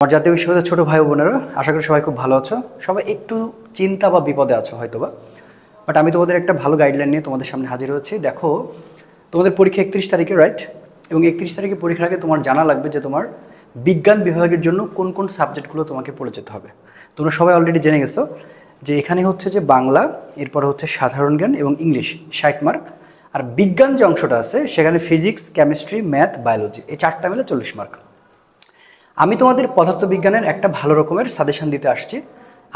আমার জাতীয় বিশ্ববিদ্যালয়ের ছোট ভাই বোনেরা, আশা করি সবাই খুব ভালো আছো। সবাই একটু চিন্তা বা বিপদে আছো হয়তোবা, বাট আমি তোমাদের একটা ভালো গাইডলাইন নিয়ে তোমাদের সামনে হাজির হচ্ছি। দেখো, তোমাদের পরীক্ষা 31 তারিখে, রাইট? এবং 31 তারিখে পরীক্ষার আগে তোমার জানা লাগবে যে তোমার বিজ্ঞান বিভাগের জন্য কোন কোন সাবজেক্টগুলো তোমাকে পড়ে যেতে হবে। তোমরা সবাই অলরেডি জেনে গেছো যে এখানে হচ্ছে যে বাংলা, এরপরে হচ্ছে সাধারণ জ্ঞান এবং ইংলিশ 60 মার্ক, আর বিজ্ঞান যে অংশটা আছে সেখানে ফিজিক্স, কেমিস্ট্রি, ম্যাথ, বায়োলজি, এই চারটা মিলে 40 মার্ক। আমি তোমাদের পদার্থবিজ্ঞানের একটা ভালো রকমের সাজেশন দিতে আসছি।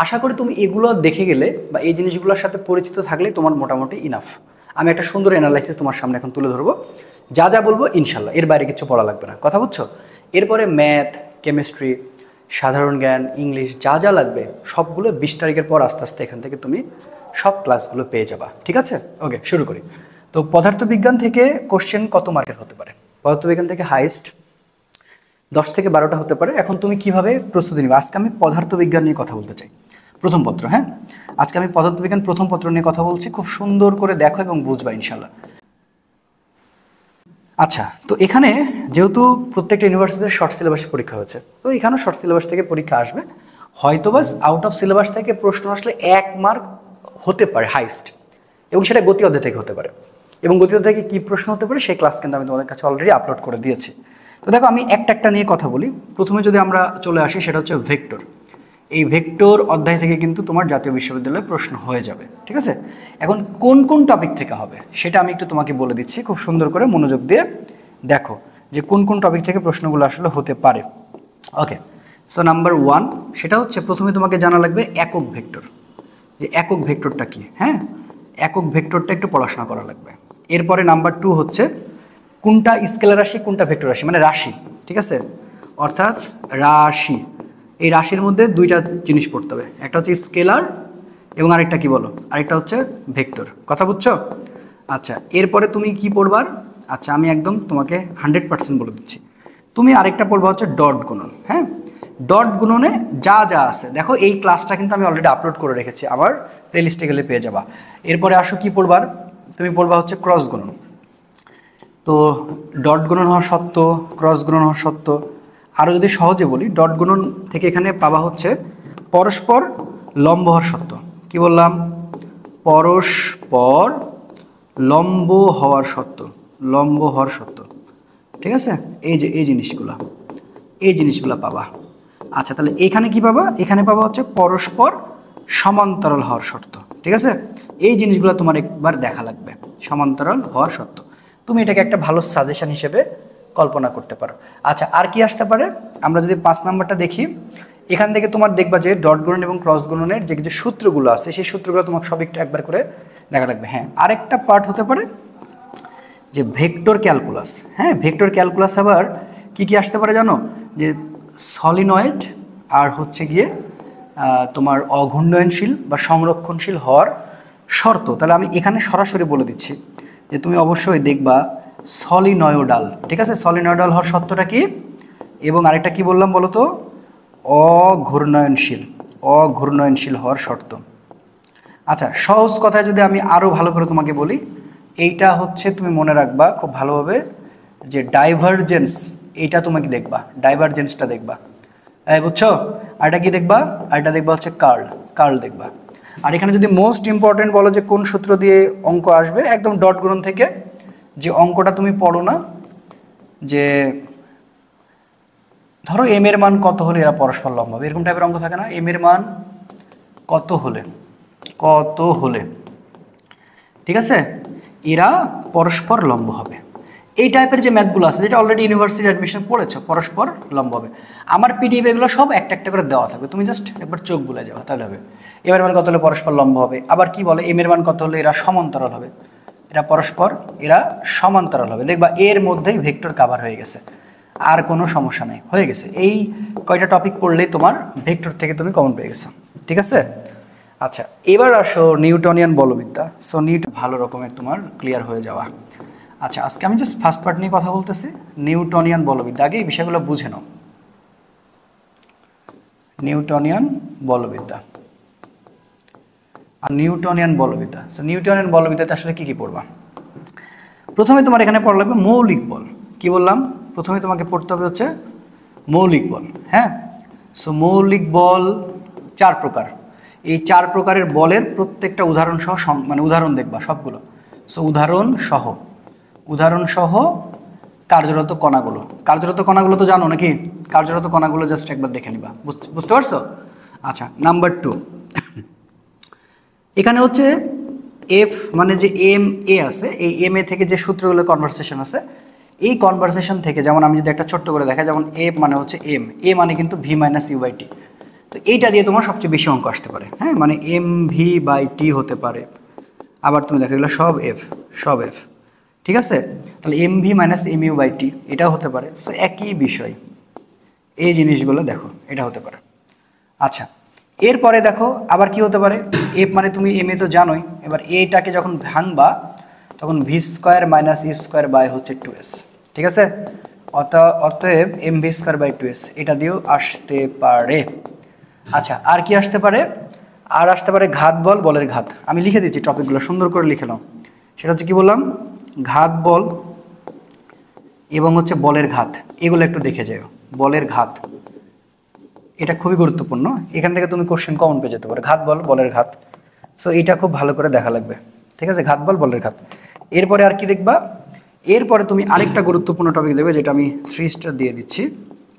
আশা করি তুমি এগুলো দেখে গেলে বা এই জিনিসগুলোর সাথে পরিচিত থাকলেই তোমার মোটামুটি ইনাফ। আমি একটা সুন্দর অ্যানালাইসিস তোমার সামনে এখন তুলে ধরবো, যা যা বলবো ইনশাল্লাহ এর বাইরে কিছু পড়া লাগবে না, কথা বুঝছো? এরপরে ম্যাথ, কেমিস্ট্রি, সাধারণ জ্ঞান, ইংলিশ যা যা লাগবে সবগুলো 20 তারিখের পর আস্তে আস্তে এখান থেকে তুমি সব ক্লাসগুলো পেয়ে যাবা, ঠিক আছে? ওকে, শুরু করি। তো পদার্থবিজ্ঞান থেকে কোশ্চেন কত মার্কের হতে পারে? পদার্থবিজ্ঞান থেকে হাইস্ট 10 থেকে 12টা হতে পারে। এখন তুমি কিভাবে প্রস্তুতি নিবে? আজকে আমি পদার্থবিজ্ঞান নিয়ে কথা বলতে চাই, প্রথম পত্র। হ্যাঁ, আজকে আমি পদার্থবিজ্ঞান প্রথম পত্র নিয়ে কথা বলছি, খুব সুন্দর করে দেখো এবং বুঝবা ইনশাল্লাহ। আচ্ছা, তো এখানে যেহেতু প্রত্যেকটা ইউনিভার্সিটির শর্ট সিলেবাসে পরীক্ষা হয়েছে, তো এখানেও শর্ট সিলেবাস থেকে পরীক্ষা আসবে। হয়তো বাস আউট অফ সিলেবাস থেকে প্রশ্ন আসলে 1 মার্ক হতে পারে হাইস্ট, এবং সেটা গতি অধ্যায় থেকে হতে পারে। এবং গতি অধ্যায় থেকে কী প্রশ্ন হতে পারে সেই ক্লাস কিন্তু আমি তোমাদের কাছে অলরেডি আপলোড করে দিয়েছি। তো দেখো, আমি একটা একটা নিয়ে কথা বলি। প্রথমে যদি আমরা চলে আসি, সেটা হচ্ছে ভেক্টর। এই ভেক্টর অধ্যায় থেকে কিন্তু তোমার জাতীয় বিশ্ববিদ্যালয়ে প্রশ্ন হয়ে যাবে, ঠিক আছে? এখন কোন কোন টপিক থেকে হবে সেটা আমি একটু তোমাকে বলে দিচ্ছি, খুব সুন্দর করে মনোযোগ দিয়ে দেখো যে কোন কোন টপিক থেকে প্রশ্নগুলো আসলে হতে পারে। ওকে, সো নাম্বার 1, সেটা হচ্ছে প্রথমে তোমাকে জানা লাগবে একক ভেক্টর। যে একক ভেক্টরটা কি, হ্যাঁ, একক ভেক্টরটা একটু পড়াশোনা করা লাগবে। এরপরে নাম্বার 2 হচ্ছে কোনটা স্কেলার রাশি, কোনটা ভেক্টর রাশি, মানে রাশি, ঠিক আছে? অর্থাৎ রাশি, এই রাশির মধ্যে দুইটা জিনিস পড়তে হবে, একটা হচ্ছে স্কেলার এবং আরেকটা কি বলো, আরেকটা হচ্ছে ভেক্টর, কথা বুঝছো? আচ্ছা, এরপরে তুমি কি পড়বার? আচ্ছা, আমি একদম তোমাকে 100% বলে দিচ্ছি, তুমি আরেকটা পড়বা হচ্ছে ডট গুণন। হ্যাঁ, ডট গুণনে যা যা আছে দেখো, এই ক্লাসটা কিন্তু আমি অলরেডি আপলোড করে রেখেছি, আমার প্লেলিস্টে গেলে পেয়ে যাবা। এরপরে আসো কি পড়বার, তুমি পড়বা হচ্ছে ক্রস গুণন। তো ডট গুণন হওয়ার সত্য, ক্রস গুণন হওয়ার সত্য। আরও যদি সহজে বলি, ডট গুণন থেকে এখানে পাবা হচ্ছে পরস্পর লম্ব হওয়ার সত্য। কি বললাম? পরস্পর লম্ব হওয়ার সত্য, লম্ব হওয়ার সত্য, ঠিক আছে? এই যে এই জিনিসগুলো পাবা। আচ্ছা, তাহলে এখানে কি পাবা? এখানে পাবা হচ্ছে পরস্পর সমান্তরাল হওয়ার শর্ত, ঠিক আছে? এই জিনিসগুলো তোমার একবার দেখা লাগবে, সমান্তরাল হওয়ার শর্ত। তুমি এটাকে একটা ভালো সাজেশন হিসেবে কল্পনা করতে পারো। আচ্ছা, আর কি আসতে পারে? আমরা যদি 5 নাম্বারটা দেখি, এখান থেকে তোমার দেখবা যে ডট গুণন এবং ক্রস গুণনের যে কিছু সূত্রগুলো আছে, সেই সূত্রগুলো তোমাকে সব একটু একবার করে দেখা লাগবে। হ্যাঁ, আরেকটা পার্ট হতে পারে যে ভেক্টর ক্যালকুলাস। হ্যাঁ, ভেক্টর ক্যালকুলাস আবার কি কি আসতে পারে জানো? যে সলিনয়েড আর হচ্ছে গিয়ে তোমার অঘূর্ণয়নশীল বা সংরক্ষণশীল হওয়ার শর্ত। তাহলে আমি এখানে সরাসরি বলে দিচ্ছি যে তুমি অবশ্যই দেখবা সলিনয়েডাল, ঠিক আছে? সলিনয়েডাল হওয়ার শর্তটা কি? এবং আরেকটা কি বললাম বলো তো? অঘূর্ণয়নশীল, অঘূর্ণয়নশীল হওয়ার শর্ত। আচ্ছা, সহজ কথায় যদি আমি আরও ভালো করে তোমাকে বলি, এইটা হচ্ছে তুমি মনে রাখবা খুব ভালোভাবে যে ডাইভারজেন্স, এইটা তোমাকে দেখবা, ডাইভারজেন্সটা দেখবা, বুঝছো? আর এটা কি দেখবা? আর এটা দেখবা হচ্ছে কার্ল, কার্ল দেখবা। আর এখানে যদি মোস্ট ইম্পর্টেন্ট বলো যে কোন সূত্র দিয়ে অঙ্ক আসবে, একদম ডট গুণন থেকে যে অঙ্কটা তুমি পড়ো না, যে ধরো এম এর মান কত হলে এরা পরস্পর লম্ব হবে, এরকম টাইপের অঙ্ক থাকে না? এম এর মান কত হলে, কত হলে, ঠিক আছে, এরা পরস্পর লম্ব হবে। এই টাইপের যে ম্যাথগুলো আছে, যেটা অলরেডি ইউনিভার্সিটি অ্যাডমিশন পড়েছো, পরস্পর লম্ব হবে। আমার পিডিএফ এগুলো সব একটা একটা করে দেওয়া থাকবে, তুমি জাস্ট একবার চোখ বুলে যাও, তাহলে হবে। এবার মান কত হলে পরস্পর লম্ব হবে, আবার কি বলে এম এর মান কত হলে এরা সমান্তরাল হবে, এরা পরস্পর এরা সমান্তরাল হবে। দেখবা এর মধ্যেই ভেক্টর কাভার হয়ে গেছে, আর কোনো সমস্যা নেই, হয়ে গেছে। এই কয়টা টপিক পড়লেই তোমার ভেক্টর থেকে তুমি কমন পেয়ে গেছো, ঠিক আছে? আচ্ছা, এবার আসো নিউটনিয়ান বলবিদ্যা। সো ভালো রকমের তোমার ক্লিয়ার হয়ে যাওয়া। আচ্ছা, আজকে আমি জাস্ট ফার্স্ট পার্ট নিয়ে কথা বলতেছি, নিউটনিয়ান বলবিদ্যা। আগে এই বিষয়গুলো বুঝে নাও। নিউটনিয়ান বলবিদ্যা আর নিউটনিয়ান বলবিদ্যা। সো নিউটনিয়ান বলবিদ্যাতে আসলে কি কি পড়বা? প্রথমে তোমার এখানে পড়া লাগবে মৌলিক বল। কি বললাম? প্রথমে তোমাকে পড়তে হবে হচ্ছে মৌলিক বল। হ্যাঁ, সো মৌলিক বল 4 প্রকার। এই 4 প্রকারের বলের প্রত্যেকটা উদাহরণ সহ মানে উদাহরণ দেখবা সবগুলো। সো উদাহরণ সহ কার্যরত কণাগুলো তো জানো নাকি? কার্যরত কণাগুলো জাস্ট একবার দেখে নিবা, বুঝতে পারছো? আচ্ছা, নাম্বার 2, এখানে হচ্ছে এফ মানে যে এম এ আছে, এই এম এ থেকে যে সূত্রগুলো কনভারসেশন আছে, এই কনভারসেশন থেকে যেমন আমি যদি একটা ছোট্ট করে দেখাই, যেমন এফ মানে হচ্ছে এম, এ মানে কিন্তু ভি মাইনাস ইউ বাই টি। তো এইটা দিয়ে তোমার সবচেয়ে বেশি অঙ্ক আসতে পারে, হ্যাঁ, মানে এম ভি বাই টি হতে পারে। আবার তুমি দেখো এগুলো সব এফ, ঠিক আছে? তাহলে M V minus M U by T এটাও হতে পারে। সো একই বিষয়, এই জিনিসগুলো দেখো, এটা হতে পারে। আচ্ছা, এরপরে দেখো আবার কি হতে পারে, এফ মানে তুমি এম এ তো জানোই, এবার এটাকে যখন ভাঙবা তখন V square minus E square by হচ্ছে 2s, ঠিক আছে? অতএব M V square by 2s এটা দিয়েও আসতে পারে। আচ্ছা, আর কি আসতে পারে? আর আসতে পারে ঘাত বল, বলের ঘাত। আমি লিখে দিচ্ছি টপিকগুলো, সুন্দর করে লিখে নাও। সেটা হচ্ছে কি বললাম, ঘাত বল এবং হচ্ছে বলের ঘাত, এগুলো একটু দেখে যাও। বলের ঘাত এটা খুবই গুরুত্বপূর্ণ, এখান থেকে তুমি কোশ্চেন কমন পেয়ে যেতে পারো, ঘাত বল বলের ঘাত। সো এইটা খুব ভালো করে দেখা লাগবে, ঠিক আছে? ঘাত বল বলের ঘাত। এরপরে আর কি দেখবা, এরপরে তুমি আরেকটা গুরুত্বপূর্ণ টপিক দেখবে, যেটা আমি 3 স্টার দিয়ে দিচ্ছি,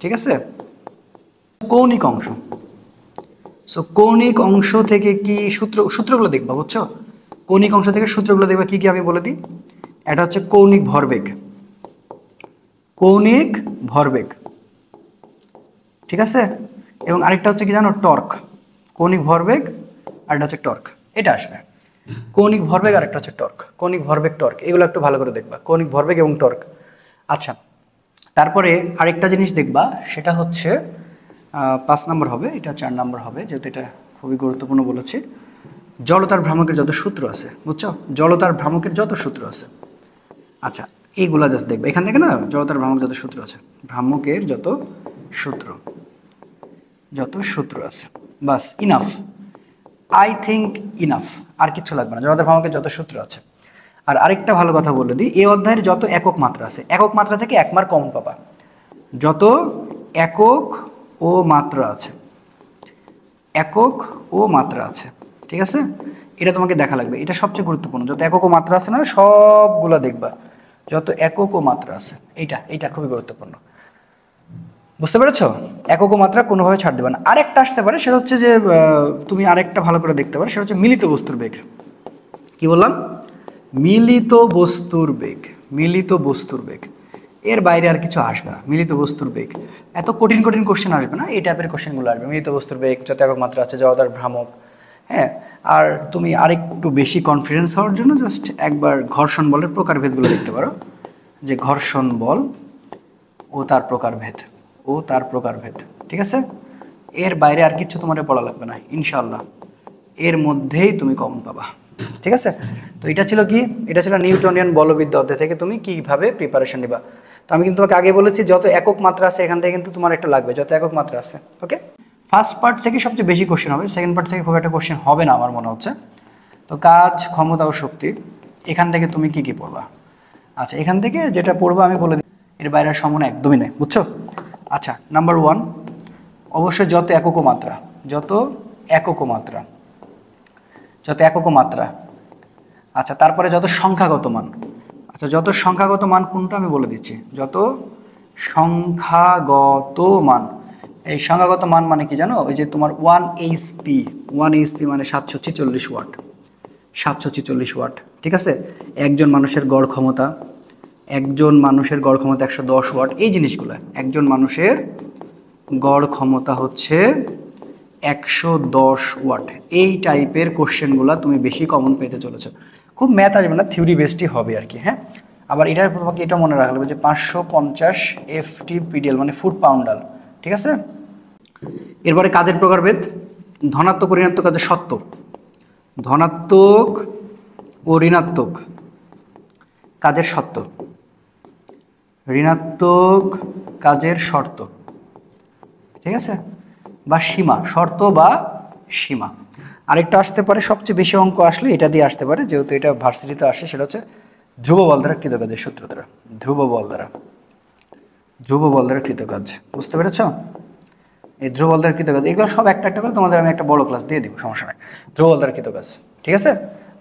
ঠিক আছে? কৌণিক অংশ। সো কৌণিক অংশ থেকে কি সূত্রগুলো দেখবা, বুঝছো? কৌণিক অংশ থেকে সূত্রগুলো দেখবা কি কি আমি বলে দিই। এটা হচ্ছে কৌণিক ভরবেগ, ঠিক আছে? এবং আরেকটা হচ্ছে কি জানো, টর্ক। কৌণিক ভরবেগ আর এটা হচ্ছে টর্ক, এটা আসবে। কৌণিক ভরবেগ আর একটা হচ্ছে টর্ক, কৌণিক ভরবেগ টর্ক, এগুলো একটু ভালো করে দেখবা, কৌণিক ভরবেগ এবং টর্ক। আচ্ছা, তারপরে আরেকটা জিনিস দেখবা, সেটা হচ্ছে 5 নম্বর হবে, এটা 4 নম্বর হবে, যেহেতু এটা খুবই গুরুত্বপূর্ণ বলেছি। জড়তার ভ্রামকের যত সূত্র আছে, বুঝছো? জড়তার ভ্রামকের যত সূত্র আছে, আচ্ছা এইগুলা জাস্ট দেখবে এখান থেকে, না জড়তার ভ্রামকের যত সূত্র আছে, ভ্রামকের যত সূত্র আছে, বাস ইনাফ, আই থিঙ্ক ইনাফ, আর কিছু লাগবে না। জড়তার ভ্রামকের যত সূত্র আছে। আর আরেকটা ভালো কথা বলে দিই, এই অধ্যায়ের যত একক মাত্রা আছে, একক মাত্রা থেকে 1 মার্ক কমন পাবা। যত একক ও মাত্রা আছে, ঠিক আছে? এটা তোমাকে দেখা লাগবে, এটা সবচেয়ে গুরুত্বপূর্ণ। যত একক ও মাত্রা আছে না, সবগুলো দেখবা, যত একক ও মাত্রা আছে, এইটা খুবই গুরুত্বপূর্ণ। বুঝতে পেরেছো? একক ও মাত্রা কোনোভাবে ছাড় দেবে না। আরেকটা আসতে পারে, সেটা হচ্ছে যে তুমি আরেকটা ভালো করে দেখতে পারো, সেটা হচ্ছে মিলিত বস্তুর বেগ। কি বললাম? মিলিত বস্তুর বেগ, এর বাইরে আর কিছু আসবে না। মিলিত বস্তুর বেগ, এত কঠিন কোশ্চেন আসবে না, এই টাইপের কোশ্চেনগুলো আসবে। মিলিত বস্তুর বেগ, যত একক মাত্রা আছে, জড়তার ভ্রামক, হ্যাঁ। আর তুমি আরেকটু বেশি কনফিডেন্স হওয়ার জন্য জাস্ট একবার ঘর্ষণ বলের প্রকারভেদগুলো দেখতে পারো, যে ঘর্ষণ বল ও তার প্রকারভেদ, ঠিক আছে? এর বাইরে আর কিছু তোমার পড়া লাগবে না ইনশাআল্লাহ, এর মধ্যেই তুমি কমন পাবা, ঠিক আছে? তো এটা ছিল কি, এটা ছিল নিউটনিয়ান বলবিদ্যা অধ্যায় থেকে তুমি কিভাবে প্রিপারেশন নিবা। তো আমি কিন্তু তোমাকে আগে বলেছি, যত একক মাত্রা আছে এখান থেকে কিন্তু তোমার একটা লাগবে, যত একক মাত্রা আছে, ওকে? ফার্স্ট পার্ট থেকে সবচেয়ে বেশি কোশ্চেন হবে, সেকেন্ড পার্ট থেকে খুব একটা কোশ্চেন হবে না আমার মনে হচ্ছে। তো কাজ, ক্ষমতা ও শক্তি, এখান থেকে তুমি কি পড়বা? আচ্ছা, এখান থেকে যেটা পড়বা আমি বলে দিই, এর বাইরের সম্ভাবনা একদমই নেই, বুঝছো? আচ্ছা, নাম্বার 1 অবশ্যই যত একক মাত্রা। আচ্ছা, তারপরে যত সংখ্যাগত মান। আচ্ছা, যত সংখ্যাগত মান কোনটা আমি বলে দিচ্ছি, যত সংখ্যাগত মান। এই সংখ্যাগত মান মানে কি জানো? ওই যে তোমার 1 HP মানে 746 ওয়াট, ঠিক আছে? একজন মানুষের গড় ক্ষমতা 110 ওয়াট, এই জিনিসগুলো, একজন মানুষের গড় ক্ষমতা হচ্ছে 110 ওয়াট। এই টাইপের কোশ্চেনগুলো তুমি বেশি কমন পেতে চলেছো। খুব ম্যাথ আসবে না, থিওরি বেসডই হবে আর কি, হ্যাঁ। আবার এটার তোমাকে এটা মনে রাখা লাগবে যে 550 FT/PDL মানে ফুট পাউন্ডাল, ঠিক আছে? এরপরে কাজের প্রকারভেদ, ধনাত্মক ও ঋণাত্মক কাজের সত্য, ধনাত্মক ও ঋণাত্মক কাজের সত্য, ঋণাত্মক কাজের শর্ত, ঠিক আছে? বা সীমা, শর্ত বা সীমা। আরেকটা আসতে পারে, সবচেয়ে বেশি অঙ্ক আসলে এটা দিয়ে আসতে পারে, যেহেতু এটা ভার্সিটিতে আসে, সেটা হচ্ছে ধ্রুব বল দ্বারা কৃতকাজের সূত্র দ্বারা, ধ্রুব বল দ্বারা কৃতকাজ। বুঝতে পেরেছ? এই ধ্রুবল দ্বারা কৃত কাজ, এগুলো সব একটা একটা করে তোমাদের আমি একটা বড় ক্লাস দিয়ে দিব, সমস্যা নাই। ধ্রুবল দ্বারা কৃত কাজ, ঠিক আছে।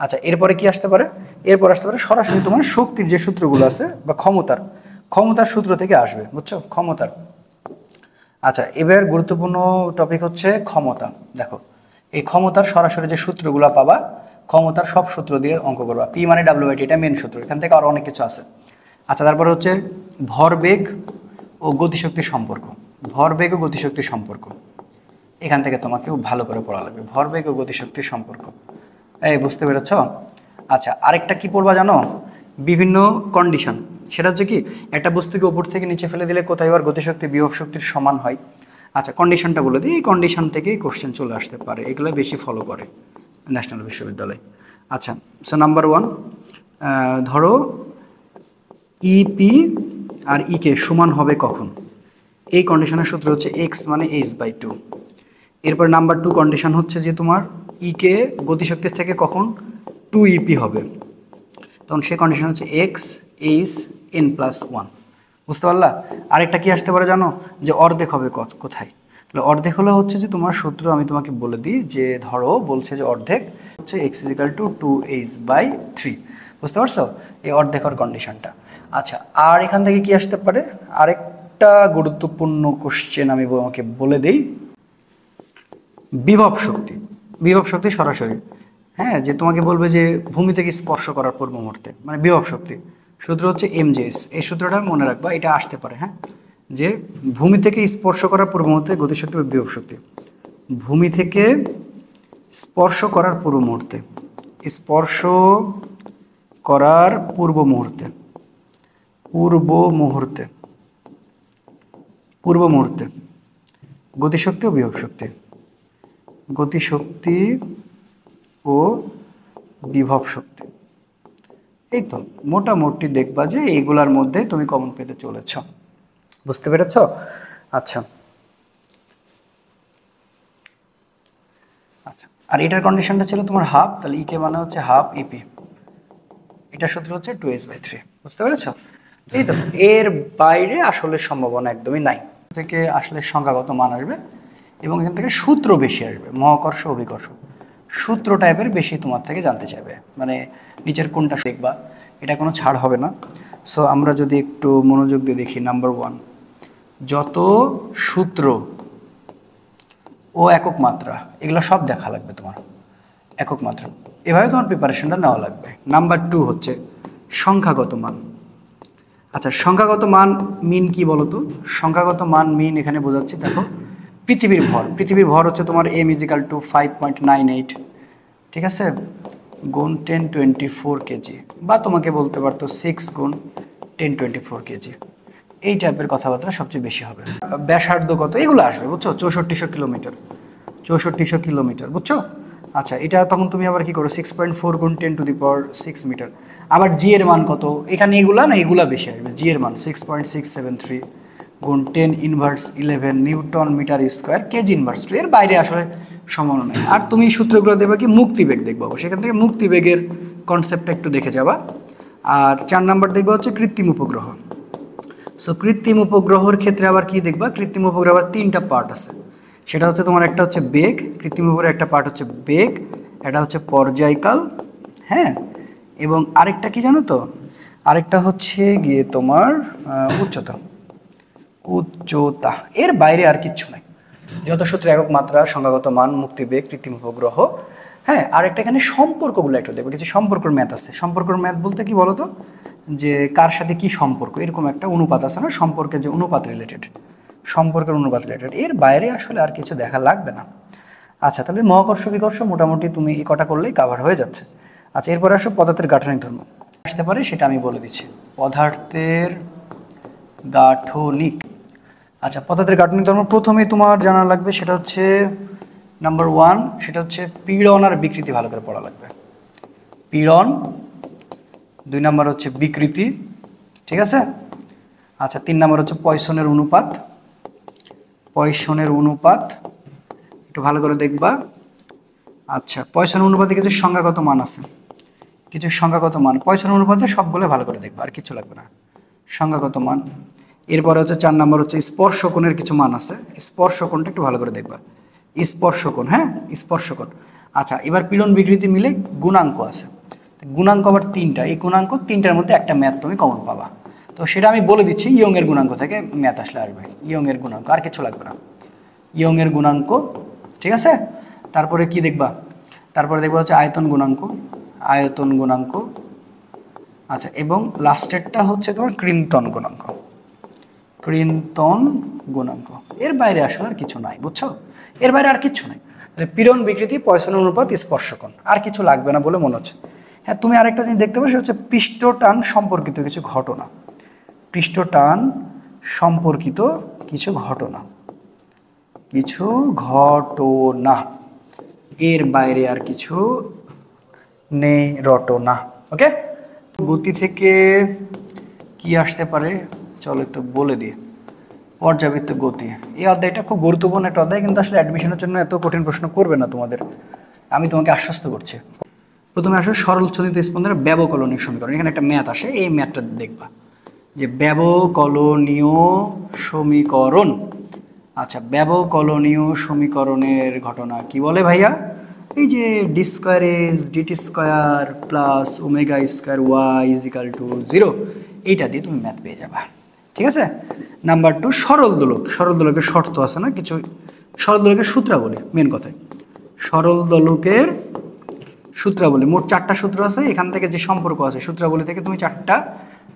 আচ্ছা, এরপরে কি আসতে পারে? এরপর আসতে পারে সরাসরি তোমার শক্তির যে সূত্রগুলো আছে বা ক্ষমতার সূত্র থেকে আসবে, বুঝছো, ক্ষমতার। আচ্ছা, এবার গুরুত্বপূর্ণ টপিক হচ্ছে ক্ষমতা। দেখো, এই ক্ষমতার সরাসরি যে সূত্রগুলো পাবা, ক্ষমতার সব সূত্র দিয়ে অঙ্ক করবা। পি মানে ডাব্লিউ/টি, এটা মেন সূত্র, এখান থেকে আরো অনেক কিছু আছে। আচ্ছা, তারপরে হচ্ছে ভরবেগ ও গতিশক্তির সম্পর্ক। ভরবেগ ও গতিশক্তির সম্পর্ক এখান থেকে তোমাকে খুব ভালো করে পড়া লাগবে, ভরবেগ ও গতিশক্তির সম্পর্ক। এই বুঝতে পেরেছ? আচ্ছা, আরেকটা কি পড়বা জানো? বিভিন্ন কন্ডিশন। সেটা হচ্ছে কি, একটা বস্তুকে উপর থেকে নিচে ফেলে দিলে কোথায় আবার গতিশক্তি বিভব শক্তির সমান হয়। আচ্ছা, কন্ডিশনটা বলে দিই, এই কন্ডিশন থেকেই কোশ্চেন চলে আসতে পারে, এগুলো বেশি ফলো করে ন্যাশনাল বিশ্ববিদ্যালয়। আচ্ছা, সো নাম্বার 1, ধরো ইপি আর ইকে সমান হবে কখন? এই কন্ডিশনের সূত্র হচ্ছে এক্স মানে h/2। এরপর নাম্বার 2 কন্ডিশন হচ্ছে যে তোমার ইকে গতিশক্তির থেকে কখন 2EP হবে, তখন সেই কন্ডিশন হচ্ছে এক্স এইচ n+1। বুঝতে পারলা? আরেকটা কি আসতে পারে জানো? যে অর্ধেক হবে কোথায়? তাহলে অর্ধেক হলে হচ্ছে যে তোমার সূত্র আমি তোমাকে বলে দিই, যে ধরো বলছে যে অর্ধেক হচ্ছে x = 2h/3। বুঝতে পারছো এই অর্ধেকের কন্ডিশনটা? আচ্ছা, আর এখান থেকে কি আসতে পারে? আরেকটা গুরুত্বপূর্ণ কোশ্চেন আমি তোমাকে বলে দেই, বিভব শক্তি। বিভব শক্তি সরাসরি, হ্যাঁ, যে তোমাকে বলবে যে ভূমি থেকে স্পর্শ করার পূর্ব মুহূর্তে, মানে বিভব শক্তি সূত্র হচ্ছে mjs। এই সূত্রটা মনে রাখবা, এটা আসতে পারে, হ্যাঁ, যে ভূমি থেকে স্পর্শ করার পূর্ব মুহূর্তে গতিশক্তি বা বিভব শক্তি। ভূমি থেকে স্পর্শ করার পূর্ব মুহূর্তে, স্পর্শ করার পূর্ব মুহূর্তে, পূর্ব মুহূর্তে গতিশক্তি ও বিভব শক্তি, গতিশক্তি ও বিভব শক্তি। এই তো মোটামুটি দেখবা যে এইগুলার মধ্যে তুমি কমন পেতে চলেছ। বুঝতে পেরেছ? আচ্ছা আচ্ছা, আর এটার কন্ডিশনটা ছিল তোমার হাফ, তাহলে ইকে মানে হচ্ছে হাফ ইপি, এটার সূত্র হচ্ছে 2h/3। বুঝতে পেরেছ? এই তো, এর বাইরে আসলে সম্ভাবনা একদমই নাই, থেকে আসলে সংখ্যাগত মান আসবে এবং এখান থেকে সূত্র বেশি আসবে, মহাকর্ষ অভিকর্ষ সূত্র টাইপের বেশি তোমার থেকে জানতে চাইবে, মানে নিচের কোনটা দেখবা, এটা কোনো ছাড় হবে না। সো আমরা যদি একটু মনোযোগ দিয়ে দেখি, নাম্বার 1, যত সূত্র ও একক মাত্রা এগুলো সব দেখা লাগবে তোমার, একক মাত্রা, এভাবে তোমার প্রিপারেশনটা নেওয়া লাগবে। নাম্বার 2 হচ্ছে সংখ্যাগত মান। আচ্ছা, সংখ্যাগত মান মিন কি বলতো? সংখ্যাগত মান মিন এখানে বোঝাচ্ছি, দেখো পৃথিবীর ভর হচ্ছে তোমার m = 5.98, ঠিক আছে, গুণ 1024 কেজি, বা তোমাকে বলতে পারতো 6 গুণ 1024 কেজি। এই টাইপের কথাবার্তা সবচেয়ে বেশি হবে। ব্যাসার্ধ কত এগুলো আসবে, বুঝছো, 6400 কিলোমিটার, 6400 কিলোমিটার, বুঝছো। আচ্ছা, এটা তখন তুমি আবার কি করো, 6.4 গুণ 10⁶ মিটার। আবার জি এর মান কত, এখানে এগুলা না, এগুলা বেশি আসবে। জি এর মান 6.673 গুণ 10⁻11 newton metre square KG inverse 2, এর বাইরে আসলে সম্ভাবনা নেই। আর তুমি সূত্রগুলো দেখবা কি, মুক্তিবেগ দেখবা, সেখান থেকে মুক্তিবেগের কনসেপ্টটা একটু দেখে যাবা। আর 4 নাম্বার দেখবা হচ্ছে কৃত্রিম উপগ্রহ। সো কৃত্রিম উপগ্রহের ক্ষেত্রে আবার কি দেখবা, কৃত্রিম উপগ্রহ আবার 3টা পার্ট আছে। সেটা হচ্ছে তোমার একটা হচ্ছে বেগ, কৃত্রিম উপগ্রহের একটা পার্ট হচ্ছে বেগ, এটা হচ্ছে পর্যায়কাল, হ্যাঁ, এবং আরেকটা কি জানো তো, আরেকটা হচ্ছে গিয়ে তোমার উচ্চতা। এর বাইরে আর কিচ্ছু নাই। যত সূত্র একক মাত্রা, সংখ্যাগত মান, মুক্তিবেগ, কৃত্রিম উপগ্রহ, হ্যাঁ। আরেকটা এখানে সম্পর্কগুলো একটু দেখবো, কিছু সম্পর্কের ম্যাথ আছে। সম্পর্কের ম্যাথ বলতে কি বলতো, যে কার সাথে কি সম্পর্ক, এরকম একটা অনুপাত আছে না, সম্পর্কের যে অনুপাত রিলেটেড, সম্পর্কের অনুপাত রিলেটেড, এর বাইরে আসলে আর কিছু দেখা লাগবে না। আচ্ছা, তাহলে মহাকর্ষ বিকর্ষ মোটামুটি তুমি এই কটা করলেই কাভার হয়ে যাচ্ছে। আচ্ছা, এরপরে আসো পদার্থের গাঠনিক ধর্ম আসতে পারে, সেটা আমি বলে দিচ্ছি। পদার্থের গাঠনিক, আচ্ছা, পদার্থের গাঠনিক ধর্ম প্রথমেই তোমার জানা লাগবে, সেটা হচ্ছে নাম্বার 1, সেটা হচ্ছে পীড়ন আর বিকৃতি, ভালো করে পড়া লাগবে। পীড়ন, 2 নাম্বার হচ্ছে বিকৃতি, ঠিক আছে। আচ্ছা, 3 নাম্বার হচ্ছে পয়সনের অনুপাত, একটু ভালো করে দেখবা। আচ্ছা, পয়সনের অনুপাতে কিছু সংখ্যাগত মান আছে, পয়সনের অনুপাতে সবগুলো ভালো করে দেখবা, আর কিছু লাগবে না। সংখ্যাগত মান, এরপরে হচ্ছে 4 নাম্বার হচ্ছে স্পর্শকোণের কিছু মান আছে। স্পর্শকোণটা একটু ভালো করে দেখবা। স্পর্শকোণ, হ্যাঁ, স্পর্শকোণ। আচ্ছা, এবার পীড়ন বিকৃতি মিলে গুণাঙ্ক আছে। গুণাঙ্ক আবার 3টা। এই গুণাঙ্ক 3টার মধ্যে একটা ম্যাথ তুমি কমন পাবা। তো সেটা আমি বলে দিচ্ছি, ইয়ং এর গুণাঙ্ক থেকে ম্যাথ আসলে আসবে। ইয়ং এর গুণাঙ্ক, আর কিছু লাগবে না। ইয়ং এর গুণাঙ্ক, ঠিক আছে। তারপরে কি দেখবা? তারপরে দেখবা হচ্ছে আয়তন গুণাঙ্ক, আয়তন গুণাঙ্ক। আচ্ছা, এবং লাস্টেরটা হচ্ছে তোমার কৃন্তন গুণাঙ্ক, কৃন্তন গুণাঙ্ক। এর বাইরে আসলে আর কিছু নাই, বুঝছো? এর বাইরে আর কিছু নাই। তাহলে পীড়ন বিকৃতি, পয়সন অনুপাত, স্পর্শকোণ, আর কিছু লাগবে না বলে মনে হচ্ছে। হ্যাঁ, তুমি আরেকটা জিনিস দেখতে পাচ্ছ, সেটা হচ্ছে পৃষ্ঠটান সম্পর্কিত কিছু ঘটনা। পৃষ্ঠটান সম্পর্কিত কিছু ঘটনা, কিছু ঘটনা। এর বাইরে আর কিছু নেই, রটনা। ওকে, গতি থেকে কি আসতে পারে চলো একটু বলে দিই। পর্যাবৃত্ত গতি, এই অধ্যায়টা খুব গুরুত্বপূর্ণ একটা অধ্যায়, কিন্তু আসলে অ্যাডমিশনের জন্য এত কঠিন প্রশ্ন করবে না তোমাদের, আমি তোমাকে আশ্বস্ত করছি। প্রথমে আসলে সরল চলিত স্পন্দনের ব্যবকলনীয় সমীকরণ, এখানে একটা ম্যাথ আসে, এই ম্যাথটা দেখবা যে ব্যবকলনীয় সমীকরণ। আচ্ছা, ব্যবকলনীয় সমীকরণের ঘটনা কি বলে ভাইয়া? এই যে D square S D T square plus omega square Y is equal to 0, এইটা দিয়ে তুমি ম্যাথ পেয়ে যাবা। ঠিক আছে। নাম্বার 2, সরল দোলক। সরল দোলকের শর্ত আছে না কিছু, সরল দোলকের সূত্রাবলী, মেন কথায় সরল দোলকের সূত্রাবলী। মোট 4টা সূত্র আছে, এখান থেকে যে সম্পর্ক আছে সূত্রাবলী থেকে তুমি 4টা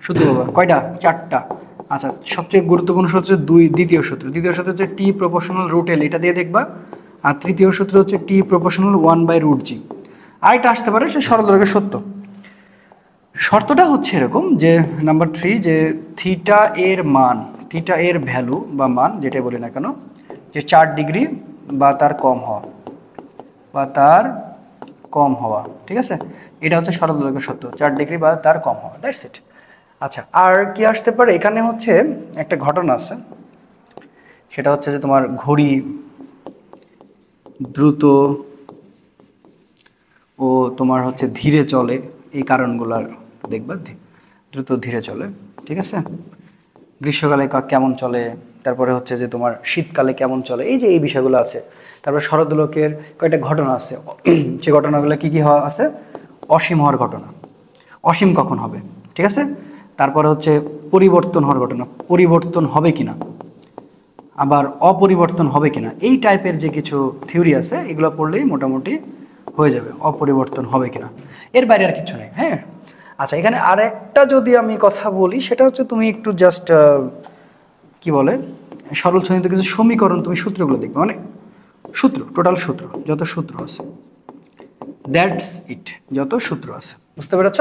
সূত্র পাবা। কয়টা? 4টা। আচ্ছা, সবচেয়ে গুরুত্বপূর্ণ সূত্র হচ্ছে দ্বিতীয় সূত্র। দ্বিতীয় সূত্র হচ্ছে টি প্রপোর্শনাল রুট এল, এটা দিয়ে দেখবা। আর তৃতীয় সূত্র হচ্ছে টি প্রপোর্শনাল 1/√g। আরেকটা আসতে পারে সে সরল দোলকের সত্য। শর্তটা হচ্ছে এরকম যে নাম্বার 3, যে থিটা এর মান, থিটা এর ভ্যালু বা মান যেটাই বলি না কেন, যে 4 ডিগ্রি বা তার কম হওয়া, বা তার কম হওয়া। ঠিক আছে, এটা হচ্ছে সরল দোলকের সত্য, 4 ডিগ্রি বা তার কম হওয়া, দ্যাটস ইট। আচ্ছা, আর কি আসতে পারে? এখানে হচ্ছে একটা ঘটনা আছে, সেটা হচ্ছে যে তোমার ঘড়ি দ্রুত ও তোমার হচ্ছে ধীরে চলে, এই কারণগুলো দেখবা, দ্রুত ধীরে চলে। ঠিক আছে, গ্রীষ্মকালে কেমন চলে, তারপরে হচ্ছে যে তোমার শীতকালে কেমন চলে, এই যে এই বিষয়গুলো আছে। তারপরে শরৎ দোলকের কয়েকটা ঘটনা আছে, যে ঘটনাগুলো কি কি হওয়া আছে? অসীম হওয়ার ঘটনা, অসীম কখন হবে, ঠিক আছে। তারপরে হচ্ছে পরিবর্তন হওয়ার ঘটনা, পরিবর্তন হবে কিনা, আবার অপরিবর্তন হবে কিনা, এই টাইপের যে কিছু থিওরি আছে, এগুলো পড়লেই মোটামুটি হয়ে যাবে, অপরিবর্তন হবে কিনা। এর বাইরে আর কিছু নেই। হ্যাঁ, আচ্ছা, এখানে আরেকটা যদি আমি কথা বলি, সেটা হচ্ছে তুমি একটু জাস্ট কি বলে, সরল সঞ্চিত কিছু সমীকরণ, তুমি সূত্রগুলো দেখবে, মানে সূত্র, টোটাল সূত্র, যত সূত্র আছে, দ্যাটস ইট, যত সূত্র আছে, বুঝতে পেরেছ?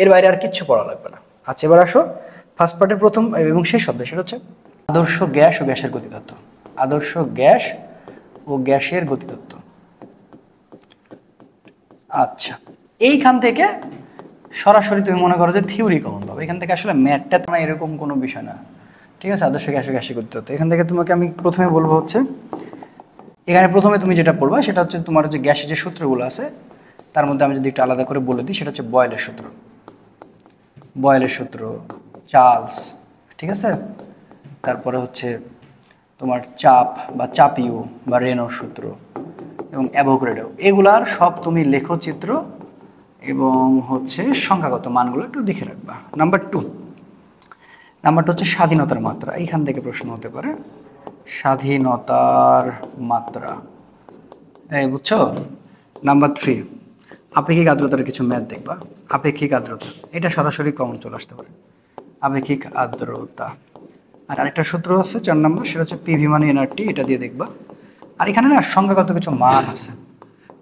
এর বাইরে আর কিচ্ছু পড়া লাগবে না। আচ্ছা, এবার আসো ফার্স্ট পার্টের প্রথম এবং শেষ শব্দ, সেটা হচ্ছে আদর্শ গ্যাস ও গ্যাসের গতিতত্ত্ব। আদর্শ গ্যাস ও গ্যাসের গতিতত্ত্ব। আচ্ছা, এইখান থেকে সরাসরি তুমি মনে করো যে থিওরি কমন পাবে, এখান থেকে আসলে ম্যাথটা তোমার এরকম কোনো বিষয় না। ঠিক আছে, আদর্শ গ্যাস ও গ্যাসের গতিতত্ত্ব, এখান থেকে তোমাকে আমি প্রথমে বলবো হচ্ছে, এখানে প্রথমে তুমি যেটা পড়বা সেটা হচ্ছে তোমার যে গ্যাসের যে সূত্রগুলো আছে, তার মধ্যে আমি যদি একটু আলাদা করে বলে দিই, সেটা হচ্ছে বয়েলের সূত্র, বয়েলের সূত্র, চার্লস, ঠিক আছে। তারপরে হচ্ছে তোমার চাপ বা চাপিউ বা রেনোর সূত্র এবং অ্যাভোগাড্রো, এগুলার সব তুমি লেখচিত্র এবং হচ্ছে সংখ্যাগত মানগুলো একটু দেখে রাখবা। নাম্বার 2, নাম্বারটা হচ্ছে স্বাধীনতার মাত্রা, এইখান থেকে প্রশ্ন হতে পারে, স্বাধীনতার মাত্রা, এই বুঝছো। নাম্বার 3, আপেক্ষিক আর্দ্রতার কিছু ম্যাথ দেখবা। আপেক্ষিক আর্দ্রতা, এটা সরাসরি কমন চলে আসতে পারে, আপেক্ষিক আর্দ্রতা। আর আরেকটা সূত্র আছে 4 নম্বর, সেটা হচ্ছে পিভি মানে এনআরটি, এটা দিয়ে দেখবা। আর এখানে না সংখ্যাগত কিছু মান আছে,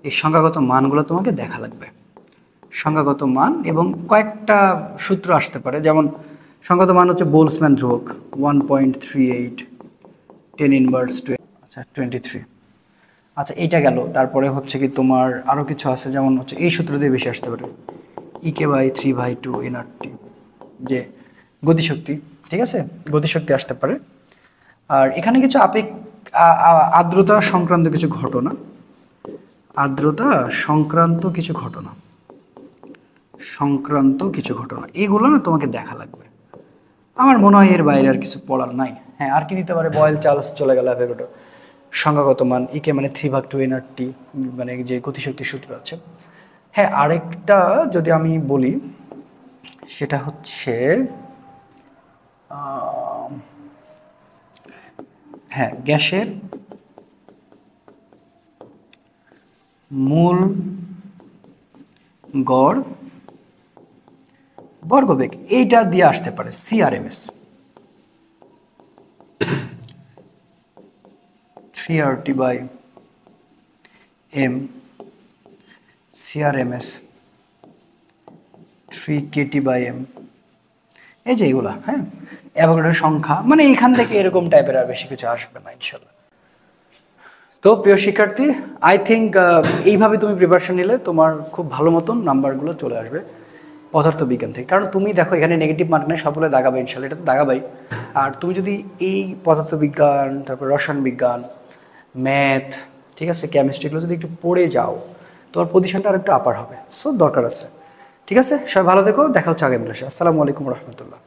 এই সংখ্যাগত মানগুলো তোমাকে দেখা লাগবে, সংখ্যাগত মান, এবং কয়েকটা সূত্র আসতে পারে, যেমন সংখ্যাগত মান হচ্ছে বোলসম্যান ধ্রুবক 1.38 10⁻², আচ্ছা 23। আচ্ছা, এইটা গেল। তারপরে হচ্ছে কি তোমার আরও কিছু আছে, যেমন হচ্ছে এই সূত্র দিয়ে বেশি আসতে পারে, EK/3/2 এনআরটি, যে গতিশক্তি, ঠিক আছে, গতিশক্তি আসতে পারে। আর এখানে কিছু আর্দ্রতা সংক্রান্ত কিছু ঘটনা, আর্দ্রতা সংক্রান্ত কিছু ঘটনা, সংক্রান্ত কিছু ঘটনা, এইগুলো না তোমাকে দেখা লাগবে, আমার মনে হয় এর বাইরে আর কিছু পড়ার নাই। হ্যাঁ, আর কি দিতে পারে, বয়েল চার্লস চলে গেল অ্যাভোগাড্রো। সংখ্যাগত মান ইকে মানে 3/2 nRT, মানে যে গতিশক্তির সূত্র আছে। হ্যাঁ, আরেকটা যদি আমি বলি সেটা হচ্ছে হ্যাঁ, গ্যাসের মূল গড় বর্গবেগ, এইটা দিয়ে আসতে পারে সিআরএমএস, 3RT/m, সিআরএমএস 3KT/m, এই যে এইগুলা। হ্যাঁ, অ্যাভোগাড্রোর সংখ্যা, মানে এখান থেকে এরকম টাইপের আর বেশি কিছু আসবে না ইনশাল্লাহ। তো প্রিয় শিক্ষার্থী, আই থিঙ্ক এইভাবে তুমি প্রিপারেশন নিলে তোমার খুব ভালো মতন নাম্বারগুলো চলে আসবে পদার্থবিজ্ঞান থেকে। কারণ তুমি দেখো এখানে নেগেটিভ মার্ক নেই, সবগুলো দাগাবে ইনশাল্লাহ, এটা তো দাগাবাই। আর তুমি যদি এই পদার্থবিজ্ঞান, তারপর রসায়ন বিজ্ঞান, ম্যাথ, ঠিক আছে, কেমিস্ট্রিগুলো যদি একটু পড়ে যাও, তোমার পজিশনটা আর একটু আপার হবে। সো দরকার আছে। ঠিক আছে, সবাই ভালো থেকো, দেখা হচ্ছে আগামী ক্লাসে। আসসালামু আলাইকুম রহমতুল্লাহ।